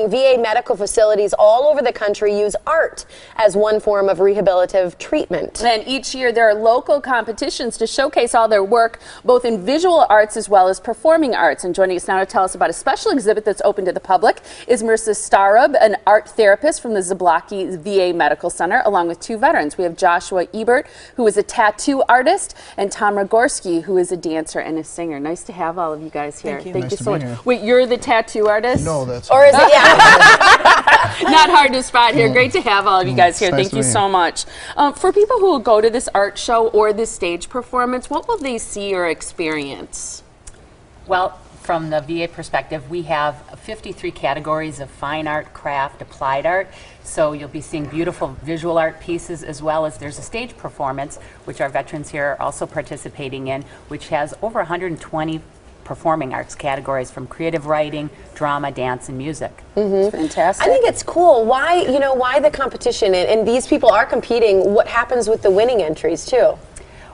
VA medical facilities all over the country use art as one form of rehabilitative treatment. And each year there are local competitions to showcase all their work, both in visual arts as well as performing arts. And joining us now to tell us about a special exhibit that's open to the public is Marissa Starub, an art therapist from the Zablocki VA Medical Center, along with two veterans. We have Joshua Ebert, who is a tattoo artist, and Tom Rogorski, who is a dancer and a singer. Nice to have all of you guys here. Thank you so much. Here. Wait, you're the tattoo artist? No, that's or is it? Yeah. Not hard to spot here. Great to have all of you guys here. Nice Thank you so much. For people who will go to this art show or this stage performance, what will they see or experience? Well, from the VA perspective, we have 53 categories of fine art, craft, applied art. So you'll be seeing beautiful visual art pieces, as well as there's a stage performance, which our veterans here are also participating in, which has over 120 performing arts categories, from creative writing, drama, dance, and music. Fantastic. I think it's cool. Why, why the competition? And these people are competing. What happens with the winning entries too?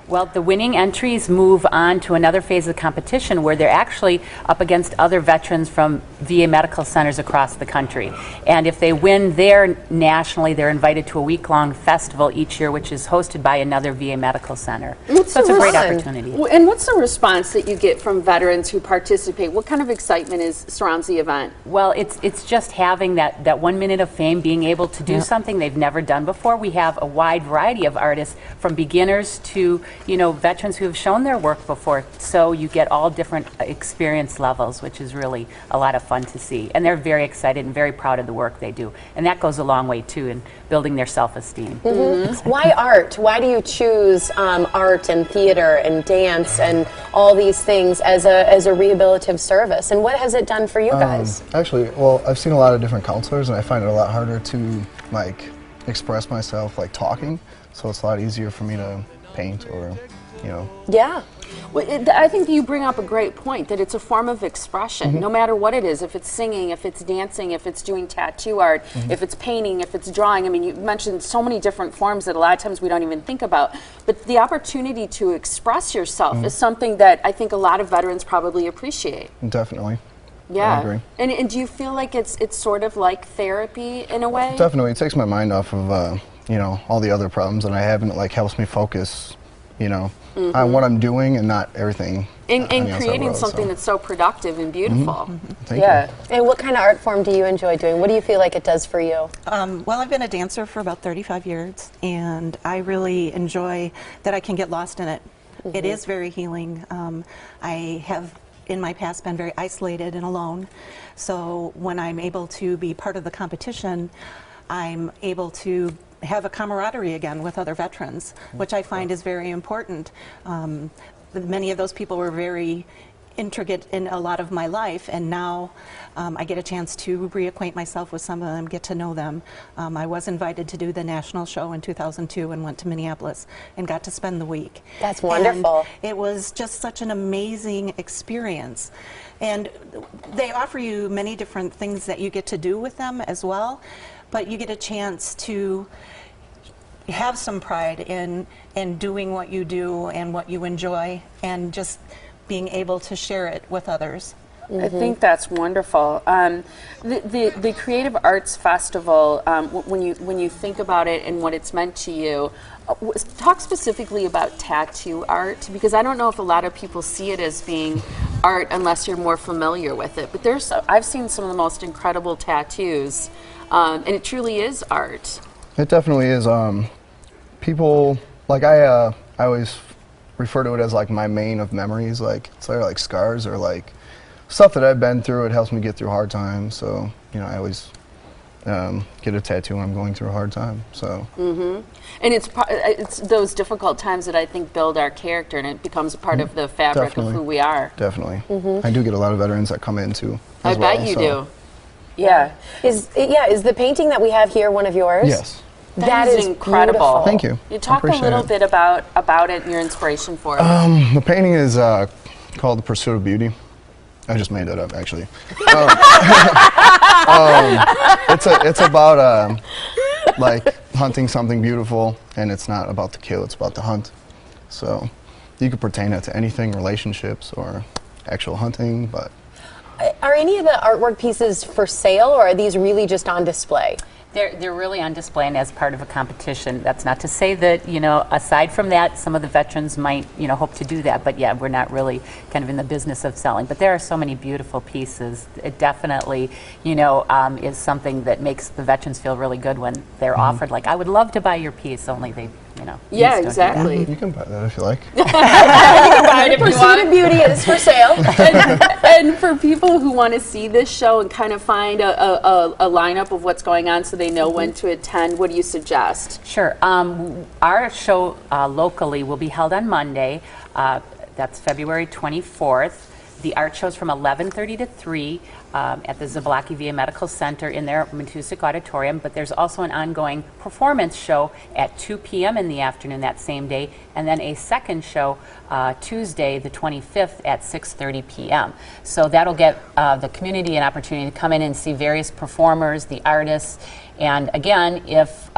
Well, the winning entries move on to another phase of the competition where they're actually up against other veterans from VA medical centers across the country. And if they win there nationally, they're invited to a week-long festival each year, which is hosted by another VA medical center. So it's a great opportunity. And what's the response that you get from veterans who participate? What kind of excitement surrounds the event? Well, it's just having that 1 minute of fame, being able to do something they've never done before. We have a wide variety of artists, from beginners to veterans who have shown their work before, so you get all different experience levels, which is really a lot of fun to see. And they're very excited and very proud of the work they do. And that goes a long way, too, in building their self-esteem. Why art? Why do you choose art and theater and dance and all these things as a rehabilitative service? And what has it done for you guys? Actually, well, I've seen a lot of different counselors, and I find it a lot harder to, express myself, talking. So it's a lot easier for me to paint or, Yeah. Well, I think you bring up a great point, that it's a form of expression, no matter what it is. If it's singing, if it's dancing, if it's doing tattoo art, if it's painting, if it's drawing. I mean, you mentioned so many different forms that a lot of times we don't even think about. But the opportunity to express yourself is something that I think a lot of veterans probably appreciate. Definitely. Yeah. I agree. And do you feel like it's sort of like therapy in a way? Definitely. It takes my mind off of, all the other problems that I have, and it helps me focus, on what I'm doing and not everything. And creating something that's so productive and beautiful. Thank you. And what kind of art form do you enjoy doing? What do you feel like it does for you? Well, I've been a dancer for about 35 years, and I really enjoy that I can get lost in it. It is very healing. I have, in my past, been very isolated and alone. So when I'm able to be part of the competition, I'm able to have a camaraderie again with other veterans, which I find is very important. Many of those people were very intricate in a lot of my life, and now I get a chance to reacquaint myself with some of them, get to know them. I was invited to do the national show in 2002 and went to Minneapolis and got to spend the week. That's wonderful. And it was just such an amazing experience. And they offer you many different things that you get to do with them as well, but you get a chance to have some pride in doing what you do and what you enjoy, and just being able to share it with others. I think that's wonderful. The Creative Arts Festival, when you think about it and what it's meant to you, talk specifically about tattoo art, because I don't know if a lot of people see it as being art unless you're more familiar with it. But I've seen some of the most incredible tattoos, and it truly is art. It definitely is. People, I always refer to it as my main of memories. It's like scars or stuff that I've been through. It helps me get through hard times. So, I always get a tattoo when I'm going through a hard time. So. And it's those difficult times that I think build our character, and it becomes a part of the fabric of who we are. Definitely. I do get a lot of veterans that come in too. I bet you do. Yeah. Is the painting that we have here one of yours? Yes. That is incredible. Beautiful. Thank you. You talk a little bit about it and your inspiration for it. The painting is called The Pursuit of Beauty. I just made that up, actually. It's about hunting something beautiful, and it's not about the kill, it's about the hunt. So you could pertain that to anything, relationships or actual hunting, but Are any of the artwork pieces for sale, or are these really just on display? They're really on display and as part of a competition. That's not to say that, aside from that, some of the veterans might, hope to do that. But yeah, we're not really kind of in the business of selling. But there are so many beautiful pieces. It definitely, is something that makes the veterans feel really good when they're offered, like, I would love to buy your piece, only they, Yeah, just don't do that. exactly. You can buy that if you like. Pursuit of Beauty is for sale. And for people who want to see this show and kind of find a lineup of what's going on so they know when to attend, what do you suggest? Sure. Our show locally will be held on Monday. That's February 24th. The art show's from 11:30 to 3 at the Zablocki VA Medical Center in their Matusik Auditorium, but there's also an ongoing performance show at 2 p.m. in the afternoon that same day, and then a second show Tuesday the 25th at 6:30 p.m. So that'll get the community an opportunity to come in and see various performers, the artists, and again, if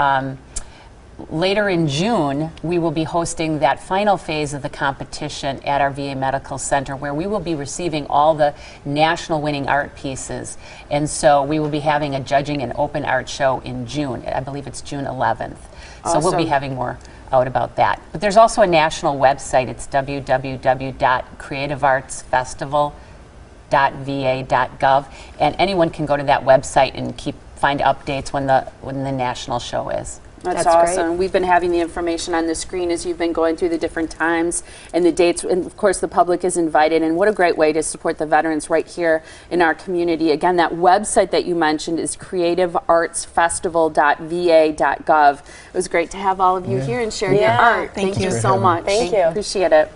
later in June, we will be hosting that final phase of the competition at our VA Medical Center, where we will be receiving all the national winning art pieces. And so we will be having a judging and open art show in June. I believe it's June 11th. So we'll be Awesome. having more out about that. But there's also a national website. It's www.creativeartsfestival.va.gov, and anyone can go to that website and find updates when the national show is. That's That's awesome. great. We've been having the information on the screen as you've been going through the different times and the dates, and of course the public is invited, and what a great way to support the veterans right here in our community. Again, that website that you mentioned is creativeartsfestival.va.gov. It was great to have all of you here and share your Yeah. art. Thank you. so much. Thank you. Appreciate it.